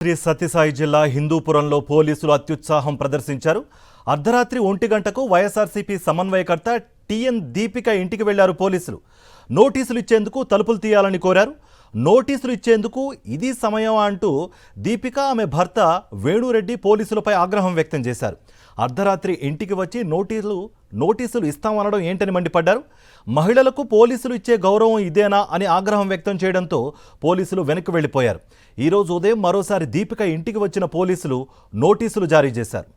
శ్రీ సత్యసాయి జిల్లా హిందూపురంలో పోలీసులు అత్యుత్సాహం ప్రదర్శించారు. అర్ధరాత్రి 1 గంటకు వైఎస్ఆర్సీపీ సమన్వయకర్త టిఎన్ దీపిక ఇంటికి వెళ్లారు పోలీసులు. నోటీసులు ఇచ్చేందుకు తలుపులు తీయాలని కోరారు. నోటీసులు ఇచ్చేందుకు ఇది సమయం అంటూ దీపిక ఆమె భర్త వేణురెడ్డి పోలీసులపై ఆగ్రహం వ్యక్తం చేశారు. అర్ధరాత్రి ఇంటికి వచ్చి నోటీసులు ఇస్తామనడం ఏంటని మండిపడ్డారు. మహిళలకు పోలీసులు ఇచ్చే గౌరవం ఇదేనా అని ఆగ్రహం వ్యక్తం చేయడంతో పోలీసులు వెనక్కి వెళ్లిపోయారు. ఈరోజు ఉదయం మరోసారి దీపిక ఇంటికి వచ్చిన పోలీసులు నోటీసులు జారీ చేశారు.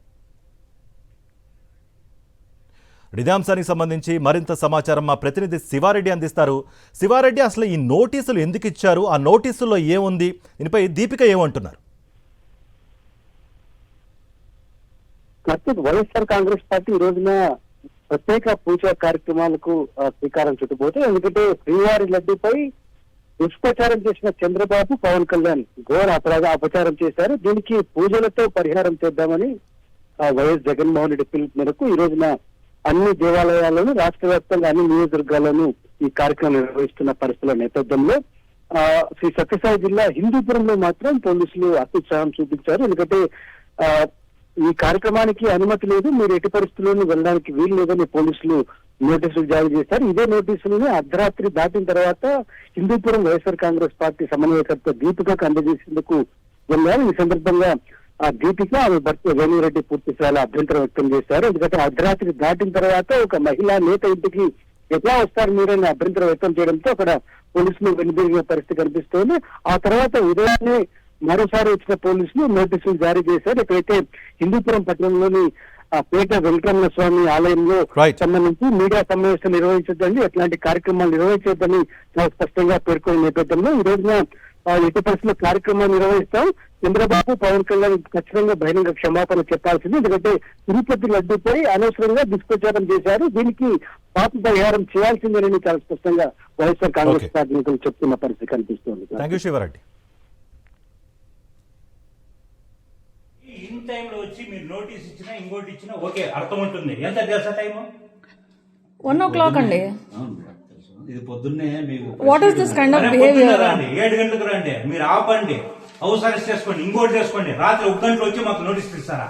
ఇదే అంశానికి సంబంధించి మరింత సమాచారం మా ప్రతినిధి శివారెడ్డి అందిస్తారు. శివారెడ్డి, అసలు ఈ నోటీసులు ఎందుకు ఇచ్చారు? ఆ నోటీసుల్లో ఏముంది? దీనిపై దీపిక ఏమంటున్నారు? వైఎస్ఆర్ కాంగ్రెస్ పార్టీ ఈ రోజున ప్రత్యేక పూజా కార్యక్రమాలకు శ్రీకారం చుట్టబోతే, ఎందుకంటే శ్రీవారి లడ్డుపై దుష్ప్రచారం చేసిన చంద్రబాబు, పవన్ కళ్యాణ్ ఘోర అపచారం చేశారు. దీనికి పూజలతో పరిహారం చేద్దామని వైఎస్ జగన్మోహన్ రెడ్డి పిలుపు మేరకు ఈ రోజున అన్ని దేవాలయాల్లోనూ, రాష్ట్ర వ్యాప్తంగా అన్ని నియోజకవర్గాల్లోనూ ఈ కార్యక్రమం నిర్వహిస్తున్న పరిస్థితుల నేపథ్యంలో శ్రీ సత్యసాయి జిల్లా హిందూపురంలో మాత్రం పోలీసులు అత్యుత్సాహం చూపించారు. ఎందుకంటే ఈ కార్యక్రమానికి అనుమతి లేదు, మీరు ఎట్టి పరిస్థితుల్లోనూ వెళ్ళడానికి వీలు లేదని పోలీసులు నోటీసులు జారీ చేశారు. ఇదే నోటీసులను అర్ధరాత్రి దాటిన తర్వాత హిందూపురం వైఎస్ఆర్ కాంగ్రెస్ పార్టీ సమన్వయకర్త దీపికకు అందజేసేందుకు వెళ్ళారు. ఈ సందర్భంగా ఆ దీపిక, ఆమె భర్త వేణురెడ్డి పూర్తి స్థాయిలో అభ్యంతరం వ్యక్తం చేశారు. ఎందుకంటే అర్ధరాత్రి దాటిన తర్వాత ఒక మహిళా నేత ఇంటికి ఎట్లా వస్తారు మీరని అభ్యంతరం వ్యక్తం చేయడంతో అక్కడ పోలీసులు వెనుదిరిగిన పరిస్థితి కనిపిస్తోంది. ఆ తర్వాత ఉదయాన్నే మరోసారి వచ్చిన పోలీసులు నోటీసులు జారీ చేశారు. ఇక్కడైతే హిందూపురం పట్టణంలోని పేట వెంకటరమణ స్వామి ఆలయంలో సంబంధించి మీడియా సమావేశం నిర్వహించొద్దండి, ఎట్లాంటి కార్యక్రమాలు నిర్వహించొద్దని చాలా స్పష్టంగా పేర్కొన్న నేపథ్యంలో ఈ రోజున ఎట్టి పరిస్థితుల్లో కార్యక్రమాలు నిర్వహిస్తాం, చంద్రబాబు, పవన్ కళ్యాణ్ ఖచ్చితంగా బహిరంగ క్షమాపణ చెప్పాల్సింది, ఎందుకంటే తిరుపతి లడ్డుపై అనవసరంగా దుష్ప్రచారం చేశారు, దీనికి పాప పరిహారం చేయాల్సిందేనని చాలా స్పష్టంగా వైఎస్ఆర్ కాంగ్రెస్ పార్టీ నేతలు చెప్తున్న పరిస్థితి కనిపిస్తోంది. ఇన్ టైంలో వచ్చి మీరు నోటీస్ ఇచ్చినా ఇంకోటి ఇచ్చినా ఓకే, అర్థం ఉంటుంది. ఎంత తెలుసా టైము? 1 o'clock అండి. ఇది పొద్దున్నే మీకు what is this kind of behaviour? 7 గంటలకు రండి, మీరు ఆపండి, హౌస్ అరెస్ట్ చేసుకోండి, ఇంకోటి చేసుకోండి. రాత్రి 1 గంటలో వచ్చి మాకు నోటీస్ ఇస్తారా?